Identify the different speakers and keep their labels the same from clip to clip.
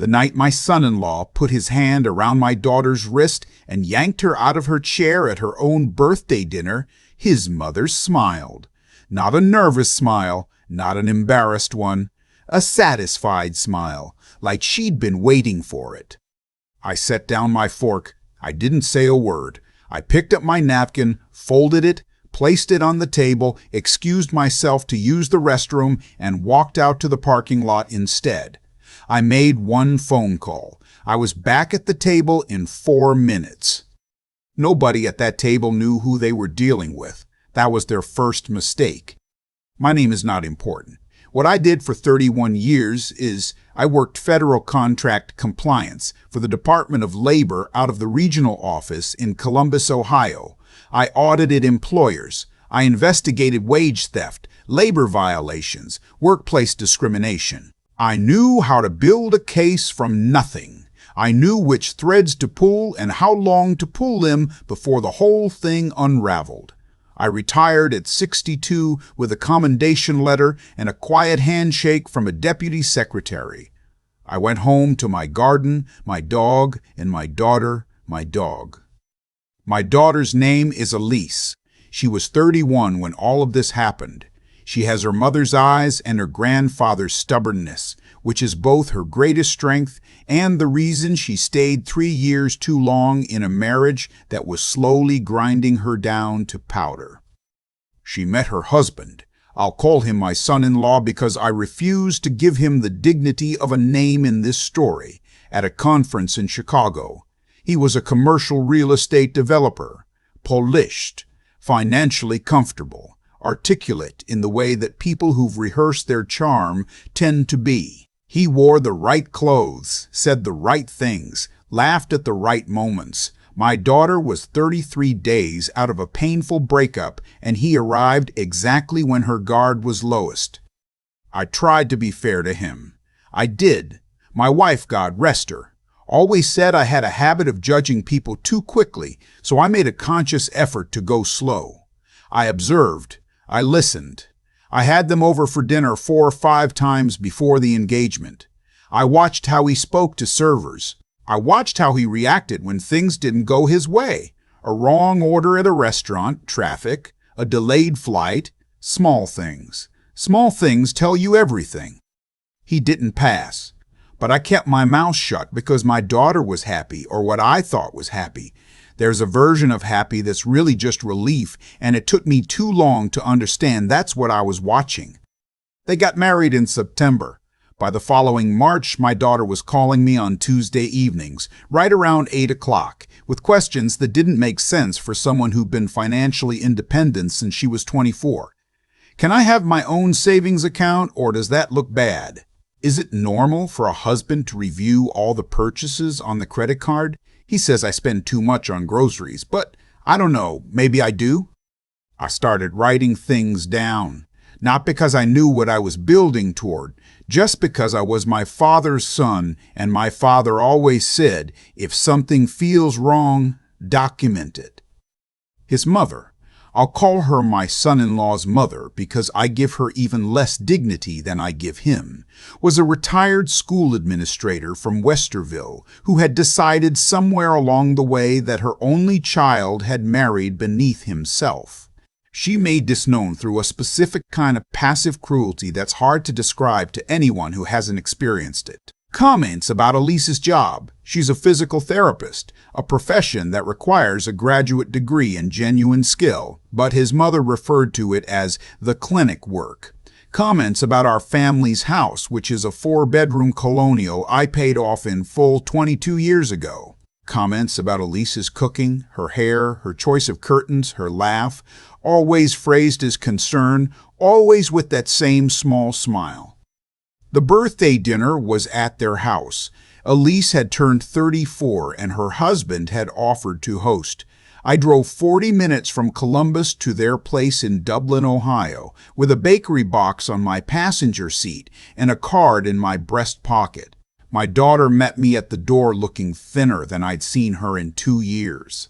Speaker 1: The night my son-in-law put his hand around my daughter's wrist and yanked her out of her chair at her own birthday dinner, his mother smiled. Not a nervous smile, not an embarrassed one, a satisfied smile, like she'd been waiting for it. I set down my fork. I didn't say a word. I picked up my napkin, folded it, placed it on the table, excused myself to use the restroom, and walked out to the parking lot instead. I made one phone call. I was back at the table in 4 minutes. Nobody at that table knew who they were dealing with. That was their first mistake. My name is not important. What I did for 31 years is I worked federal contract compliance for the Department of Labor out of the regional office in Columbus, Ohio. I audited employers. I investigated wage theft, labor violations, workplace discrimination. I knew how to build a case from nothing. I knew which threads to pull and how long to pull them before the whole thing unraveled. I retired at 62 with a commendation letter and a quiet handshake from a deputy secretary. I went home to my garden, my dog, and my daughter, my dog. My daughter's name is Elise. She was 31 when all of this happened. She has her mother's eyes and her grandfather's stubbornness, which is both her greatest strength and the reason she stayed 3 years too long in a marriage that was slowly grinding her down to powder. She met her husband. I'll call him my son-in-law because I refuse to give him the dignity of a name in this story, at a conference in Chicago. He was a commercial real estate developer, polished, financially comfortable, articulate in the way that people who've rehearsed their charm tend to be. He wore the right clothes, said the right things, laughed at the right moments. My daughter was 33 days out of a painful breakup, and he arrived exactly when her guard was lowest. I tried to be fair to him. I did. My wife, God rest her, always said I had a habit of judging people too quickly, so I made a conscious effort to go slow. I observed. I listened. I had them over for dinner 4 or 5 times before the engagement. I watched how he spoke to servers. I watched how he reacted when things didn't go his way. A wrong order at a restaurant, traffic, a delayed flight, small things. Small things tell you everything. He didn't pass. But I kept my mouth shut because my daughter was happy, or what I thought was happy. There's a version of happy that's really just relief, and it took me too long to understand that's what I was watching. They got married in September. By the following March, my daughter was calling me on Tuesday evenings, right around 8 o'clock, with questions that didn't make sense for someone who'd been financially independent since she was 24. Can I have my own savings account, or does that look bad? Is it normal for a husband to review all the purchases on the credit card? He says I spend too much on groceries, but I don't know, maybe I do? I started writing things down, not because I knew what I was building toward, just because I was my father's son, and my father always said, if something feels wrong, document it. His mother, I'll call her my son-in-law's mother because I give her even less dignity than I give him, was a retired school administrator from Westerville who had decided somewhere along the way that her only child had married beneath himself. She made this known through a specific kind of passive cruelty that's hard to describe to anyone who hasn't experienced it. Comments about Elise's job. She's a physical therapist, a profession that requires a graduate degree and genuine skill, but his mother referred to it as the clinic work. Comments about our family's house, which is a 4-bedroom colonial I paid off in full 22 years ago. Comments about Elise's cooking, her hair, her choice of curtains, her laugh, always phrased as concern, always with that same small smile. The birthday dinner was at their house. Elise had turned 34 and her husband had offered to host. I drove 40 minutes from Columbus to their place in Dublin, Ohio, with a bakery box on my passenger seat and a card in my breast pocket. My daughter met me at the door looking thinner than I'd seen her in 2 years.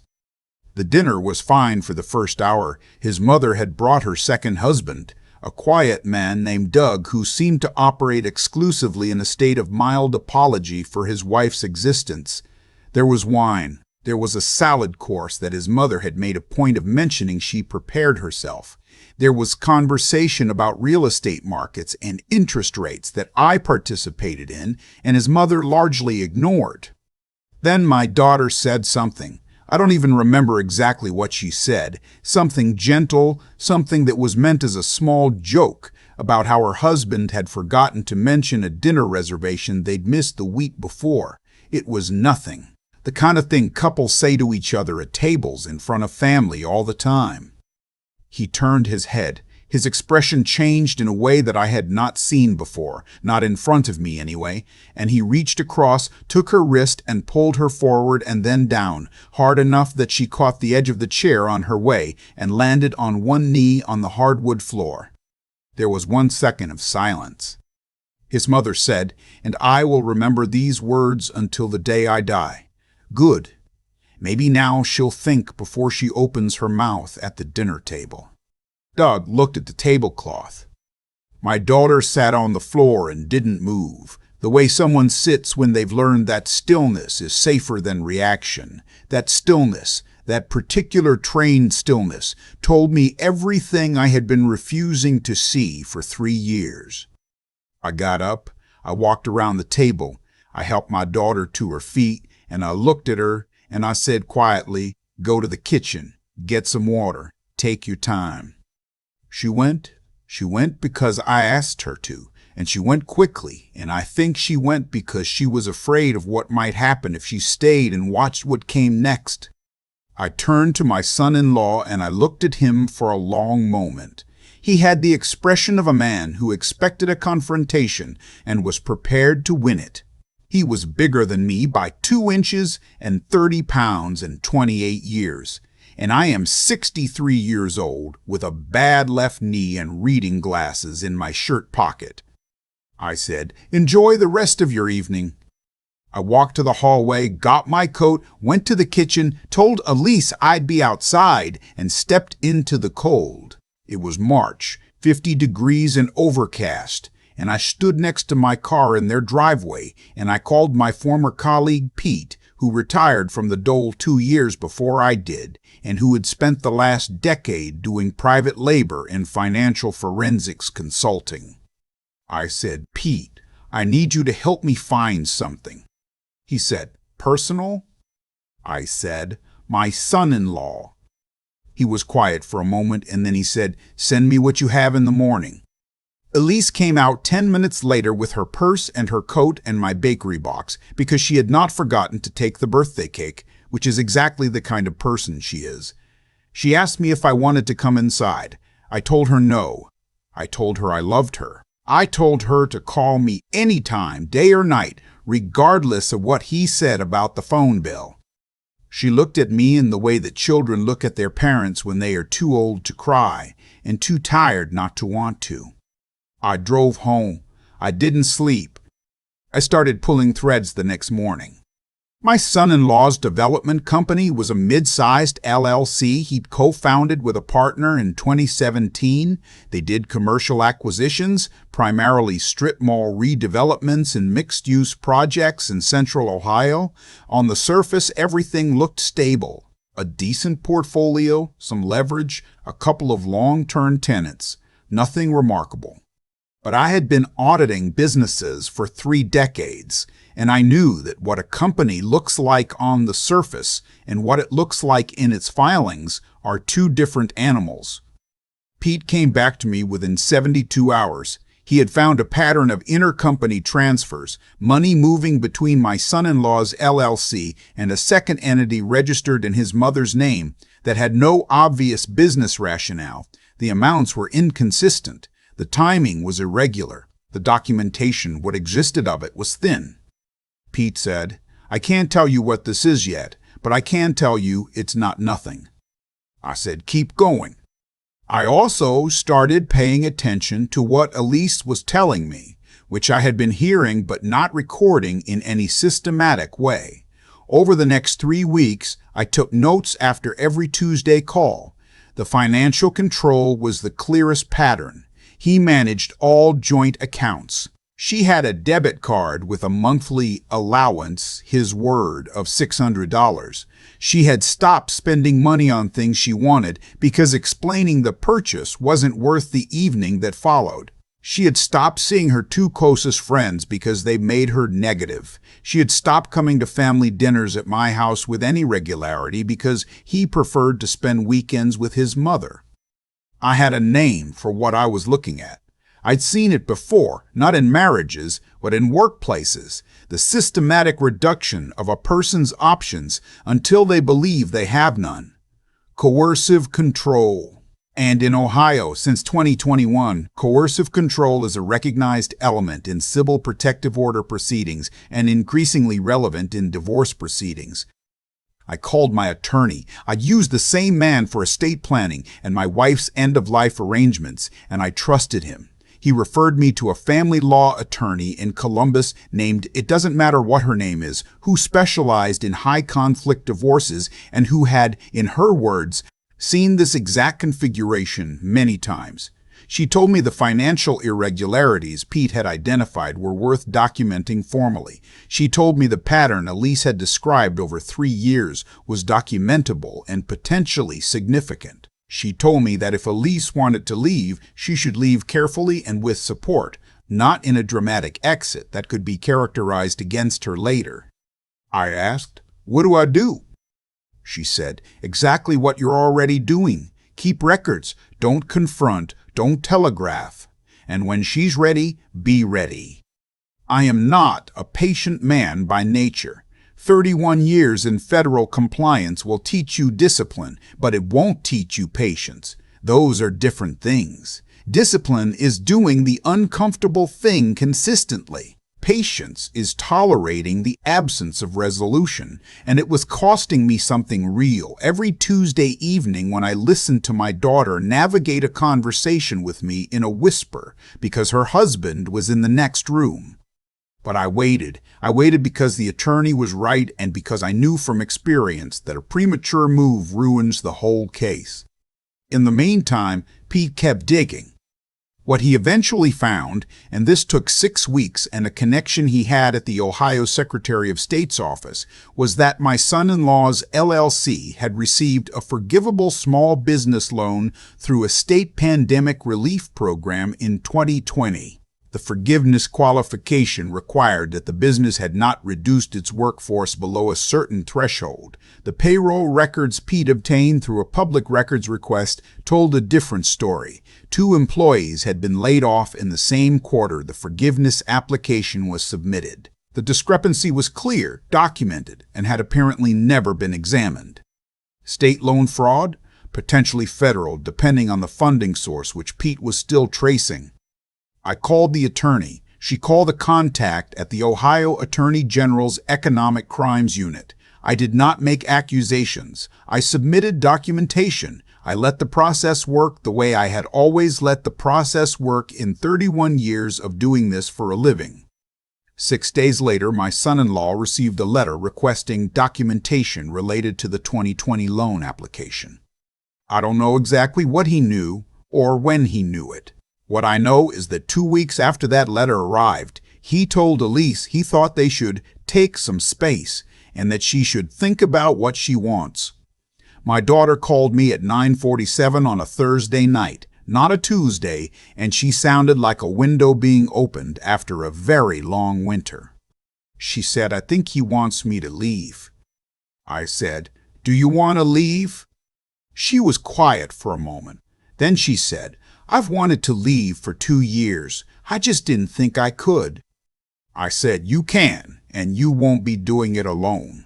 Speaker 1: The dinner was fine for the first hour. His mother had brought her second husband, a quiet man named Doug who seemed to operate exclusively in a state of mild apology for his wife's existence. There was wine. There was a salad course that his mother had made a point of mentioning she prepared herself. There was conversation about real estate markets and interest rates that I participated in and his mother largely ignored. Then my daughter said something. I don't even remember exactly what she said. Something gentle, something that was meant as a small joke about how her husband had forgotten to mention a dinner reservation they'd missed the week before. It was nothing. The kind of thing couples say to each other at tables in front of family all the time. He turned his head. His expression changed in a way that I had not seen before, not in front of me anyway, and he reached across, took her wrist and pulled her forward and then down, hard enough that she caught the edge of the chair on her way and landed on one knee on the hardwood floor. There was 1 second of silence. His mother said, "And I will remember these words until the day I die. Good. Maybe now she'll think before she opens her mouth at the dinner table." Doug looked at the tablecloth. My daughter sat on the floor and didn't move, the way someone sits when they've learned that stillness is safer than reaction. That stillness, that particular trained stillness, told me everything I had been refusing to see for 3 years. I got up, I walked around the table, I helped my daughter to her feet, and I looked at her, and I said quietly, "Go to the kitchen, get some water, take your time." She went because I asked her to, and she went quickly, and I think she went because she was afraid of what might happen if she stayed and watched what came next. I turned to my son-in-law and I looked at him for a long moment. He had the expression of a man who expected a confrontation and was prepared to win it. He was bigger than me by 2 inches and 30 pounds and 28 years. And I am 63 years old with a bad left knee and reading glasses in my shirt pocket. I said, "Enjoy the rest of your evening." I walked to the hallway, got my coat, went to the kitchen, told Elise I'd be outside, and stepped into the cold. It was March, 50 degrees and overcast, and I stood next to my car in their driveway, and I called my former colleague Pete, who retired from the dole 2 years before I did, and who had spent the last decade doing private labor and financial forensics consulting. I said, "Pete, I need you to help me find something." He said, "Personal?" I said, "My son-in-law." He was quiet for a moment, and then he said, "Send me what you have in the morning." Elise came out 10 minutes later with her purse and her coat and my bakery box because she had not forgotten to take the birthday cake, which is exactly the kind of person she is. She asked me if I wanted to come inside. I told her no. I told her I loved her. I told her to call me anytime, day or night, regardless of what he said about the phone bill. She looked at me in the way that children look at their parents when they are too old to cry and too tired not to want to. I drove home. I didn't sleep. I started pulling threads the next morning. My son-in-law's development company was a mid-sized LLC he'd co-founded with a partner in 2017. They did commercial acquisitions, primarily strip mall redevelopments and mixed-use projects in Central Ohio. On the surface, everything looked stable. A decent portfolio, some leverage, a couple of long-term tenants. Nothing remarkable. But I had been auditing businesses for 3 decades, and I knew that what a company looks like on the surface and what it looks like in its filings are 2 different animals. Pete came back to me within 72 hours. He had found a pattern of intercompany transfers, money moving between my son-in-law's LLC and a second entity registered in his mother's name that had no obvious business rationale. The amounts were inconsistent. The timing was irregular. The documentation, what existed of it, was thin. Pete said, "I can't tell you what this is yet, but I can tell you it's not nothing." I said, "Keep going." I also started paying attention to what Elise was telling me, which I had been hearing but not recording in any systematic way. Over the next 3 weeks, I took notes after every Tuesday call. The financial control was the clearest pattern. He managed all joint accounts. She had a debit card with a monthly allowance, his word, of $600. She had stopped spending money on things she wanted because explaining the purchase wasn't worth the evening that followed. She had stopped seeing her two closest friends because they made her negative. She had stopped coming to family dinners at my house with any regularity because he preferred to spend weekends with his mother. I had a name for what I was looking at. I'd seen it before, not in marriages, but in workplaces, the systematic reduction of a person's options until they believe they have none. Coercive control. And in Ohio, since 2021, coercive control is a recognized element in civil protective order proceedings and increasingly relevant in divorce proceedings. I called my attorney. I'd used the same man for estate planning and my wife's end-of-life arrangements, and I trusted him. He referred me to a family law attorney in Columbus named, it doesn't matter what her name is, who specialized in high-conflict divorces and who had, in her words, seen this exact configuration many times. She told me the financial irregularities Pete had identified were worth documenting formally. She told me the pattern Elise had described over 3 years was documentable and potentially significant. She told me that if Elise wanted to leave, she should leave carefully and with support, not in a dramatic exit that could be characterized against her later. I asked, "What do I do?" She said, "Exactly what you're already doing. Keep records. Don't confront. Don't telegraph. And when she's ready, be ready." I am not a patient man by nature. 31 years in federal compliance will teach you discipline, but it won't teach you patience. Those are different things. Discipline is doing the uncomfortable thing consistently. Patience is tolerating the absence of resolution, and it was costing me something real every Tuesday evening when I listened to my daughter navigate a conversation with me in a whisper because her husband was in the next room. But I waited. I waited because the attorney was right and because I knew from experience that a premature move ruins the whole case. In the meantime, Pete kept digging. What he eventually found, and this took 6 weeks and a connection he had at the Ohio Secretary of State's office, was that my son-in-law's LLC had received a forgivable small business loan through a state pandemic relief program in 2020. The forgiveness qualification required that the business had not reduced its workforce below a certain threshold. The payroll records Pete obtained through a public records request told a different story. 2 employees had been laid off in the same quarter the forgiveness application was submitted. The discrepancy was clear, documented, and had apparently never been examined. State loan fraud? Potentially federal, depending on the funding source, which Pete was still tracing. I called the attorney. She called a contact at the Ohio Attorney General's Economic Crimes Unit. I did not make accusations. I submitted documentation. I let the process work the way I had always let the process work in 31 years of doing this for a living. 6 days later, my son-in-law received a letter requesting documentation related to the 2020 loan application. I don't know exactly what he knew or when he knew it. What I know is that 2 weeks after that letter arrived, he told Elise he thought they should take some space and that she should think about what she wants. My daughter called me at 9:47 on a Thursday night, not a Tuesday, and she sounded like a window being opened after a very long winter. She said, "I think he wants me to leave." I said, "Do you want to leave?" She was quiet for a moment. Then she said, "I've wanted to leave for 2 years. I just didn't think I could." I said, "You can, and you won't be doing it alone."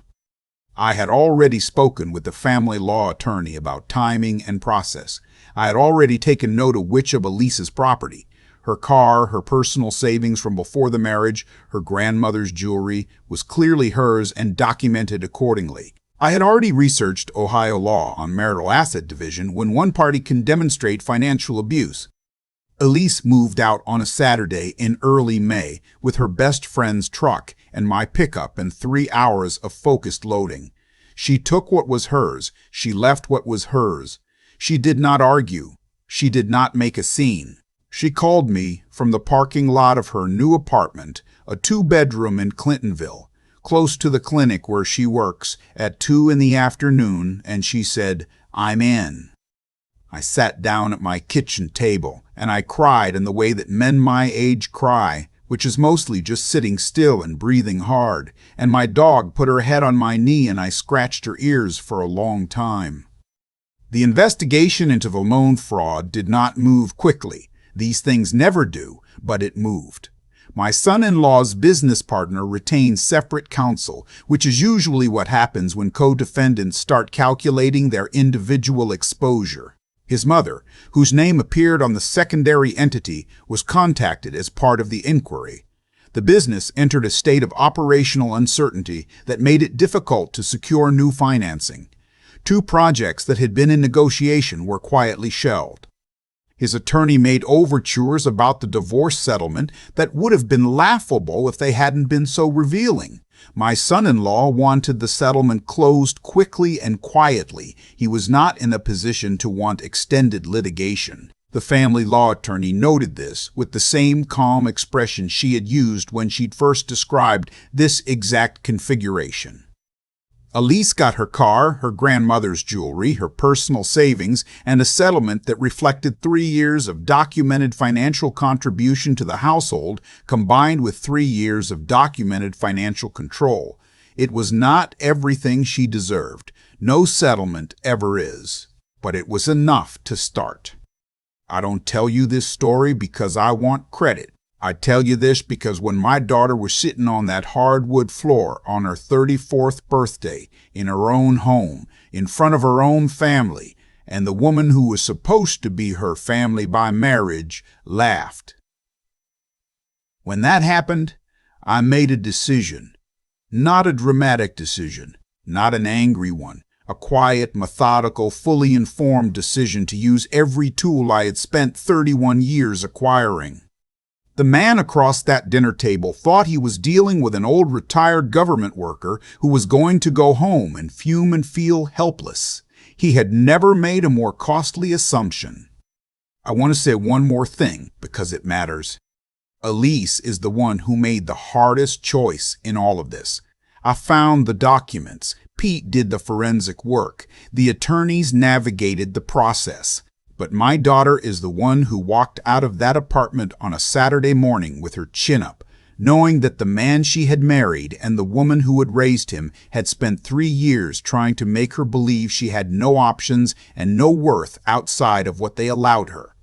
Speaker 1: I had already spoken with the family law attorney about timing and process. I had already taken note of which of Elise's property, her car, her personal savings from before the marriage, her grandmother's jewelry, was clearly hers and documented accordingly. I had already researched Ohio law on marital asset division when one party can demonstrate financial abuse. Elise moved out on a Saturday in early May with her best friend's truck and my pickup and 3 hours of focused loading. She took what was hers. She left what was hers. She did not argue. She did not make a scene. She called me from the parking lot of her new apartment, a two-bedroom in Clintonville, close to the clinic where she works, at 2 in the afternoon, and she said, "I'm in." I sat down at my kitchen table, and I cried in the way that men my age cry, which is mostly just sitting still and breathing hard, and my dog put her head on my knee and I scratched her ears for a long time. The investigation into the loan fraud did not move quickly. These things never do, but it moved. My son-in-law's business partner retained separate counsel, which is usually what happens when co-defendants start calculating their individual exposure. His mother, whose name appeared on the secondary entity, was contacted as part of the inquiry. The business entered a state of operational uncertainty that made it difficult to secure new financing. 2 projects that had been in negotiation were quietly shelved. His attorney made overtures about the divorce settlement that would have been laughable if they hadn't been so revealing. My son-in-law wanted the settlement closed quickly and quietly. He was not in a position to want extended litigation. The family law attorney noted this with the same calm expression she had used when she'd first described this exact configuration. Elise got her car, her grandmother's jewelry, her personal savings, and a settlement that reflected 3 years of documented financial contribution to the household, combined with 3 years of documented financial control. It was not everything she deserved. No settlement ever is. But it was enough to start. I don't tell you this story because I want credit. I tell you this because when my daughter was sitting on that hardwood floor on her 34th birthday in her own home, in front of her own family, and the woman who was supposed to be her family by marriage laughed. When that happened, I made a decision. Not a dramatic decision, not an angry one, a quiet, methodical, fully informed decision to use every tool I had spent 31 years acquiring. The man across that dinner table thought he was dealing with an old retired government worker who was going to go home and fume and feel helpless. He had never made a more costly assumption. I want to say one more thing because it matters. Elise is the one who made the hardest choice in all of this. I found the documents. Pete did the forensic work. The attorneys navigated the process. But my daughter is the one who walked out of that apartment on a Saturday morning with her chin up, knowing that the man she had married and the woman who had raised him had spent 3 years trying to make her believe she had no options and no worth outside of what they allowed her.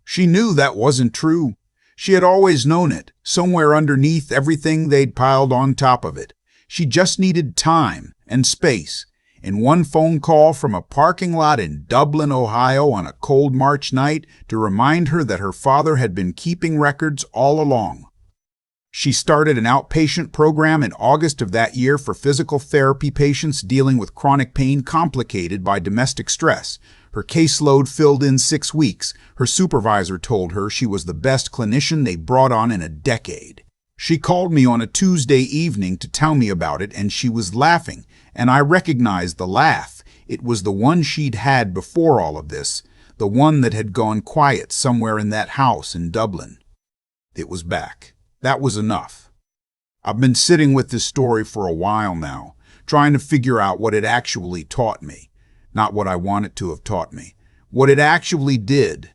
Speaker 1: She knew that wasn't true. She had always known it, somewhere underneath everything they'd piled on top of it. She just needed time and space. In one phone call from a parking lot in Dublin, Ohio on a cold March night to remind her that her father had been keeping records all along. She started an outpatient program in August of that year for physical therapy patients dealing with chronic pain complicated by domestic stress. Her caseload filled in 6 weeks. Her supervisor told her she was the best clinician they brought on in a decade. She called me on a Tuesday evening to tell me about it, and she was laughing, and I recognized the laugh. It was the one she'd had before all of this, the one that had gone quiet somewhere in that house in Dublin. It was back. That was enough. I've been sitting with this story for a while now, trying to figure out what it actually taught me. Not what I want it to have taught me. What it actually did.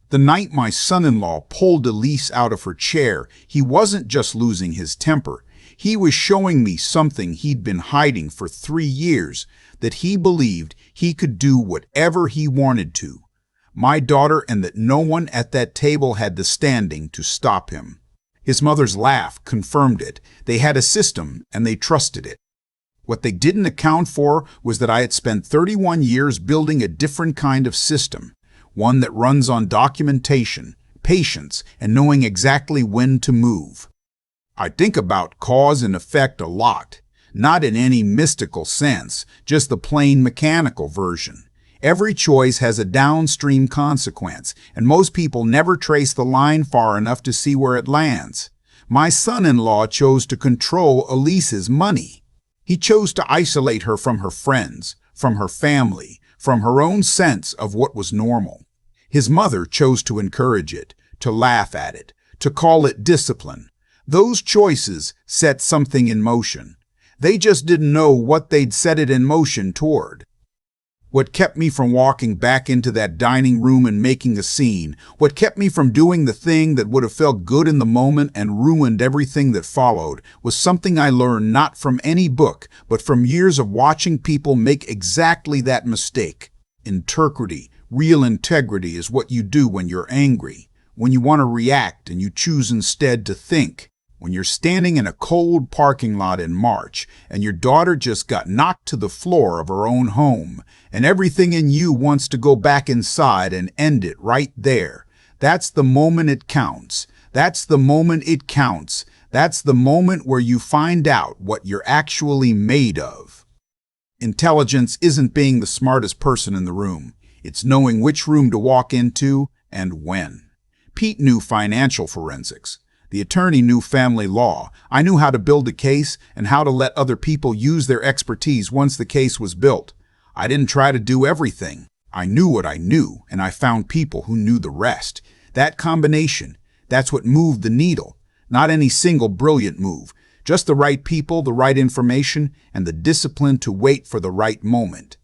Speaker 1: The night my son-in-law pulled Elise out of her chair, he wasn't just losing his temper. He was showing me something he'd been hiding for 3 years, that he believed he could do whatever he wanted to. My daughter, and that no one at that table had the standing to stop him. His mother's laugh confirmed it. They had a system, and they trusted it. What they didn't account for was that I had spent 31 years building a different kind of system. One that runs on documentation, patience, and knowing exactly when to move. I think about cause and effect a lot, not in any mystical sense, just the plain mechanical version. Every choice has a downstream consequence, and most people never trace the line far enough to see where it lands. My son-in-law chose to control Elise's money. He chose to isolate her from her friends, from her family, from her own sense of what was normal. His mother chose to encourage it, to laugh at it, to call it discipline. Those choices set something in motion. They just didn't know what they'd set it in motion toward. What kept me from walking back into that dining room and making a scene, what kept me from doing the thing that would have felt good in the moment and ruined everything that followed, was something I learned not from any book, but from years of watching people make exactly that mistake. Integrity, real integrity, is what you do when you're angry, when you want to react and you choose instead to think. When you're standing in a cold parking lot in March and your daughter just got knocked to the floor of her own home and everything in you wants to go back inside and end it right there. That's the moment it counts. That's the moment it counts. That's the moment where you find out what you're actually made of. Intelligence isn't being the smartest person in the room. It's knowing which room to walk into and when. Pete knew financial forensics. The attorney knew family law. I knew how to build a case and how to let other people use their expertise once the case was built. I didn't try to do everything. I knew what I knew, and I found people who knew the rest. That combination, that's what moved the needle. Not any single brilliant move, just the right people, the right information, and the discipline to wait for the right moment.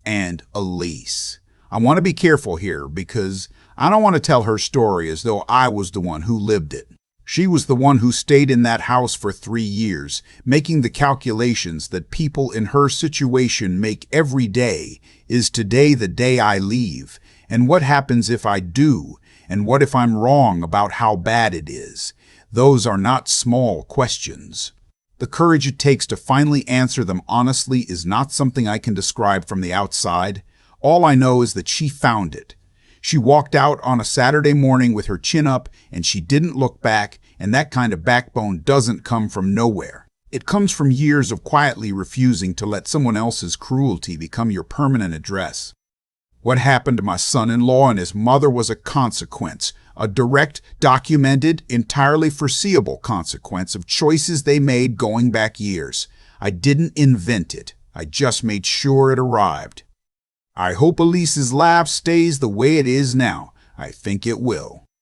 Speaker 1: And Elise. I want to be careful here because I don't want to tell her story as though I was the one who lived it. She was the one who stayed in that house for 3 years, making the calculations that people in her situation make every day. Is today the day I leave? And what happens if I do? And what if I'm wrong about how bad it is? Those are not small questions. The courage it takes to finally answer them honestly is not something I can describe from the outside. All I know is that she found it. She walked out on a Saturday morning with her chin up, and she didn't look back, and that kind of backbone doesn't come from nowhere. It comes from years of quietly refusing to let someone else's cruelty become your permanent address. What happened to my son-in-law and his mother was a consequence, a direct, documented, entirely foreseeable consequence of choices they made going back years. I didn't invent it. I just made sure it arrived. I hope Elise's laugh stays the way it is now. I think it will.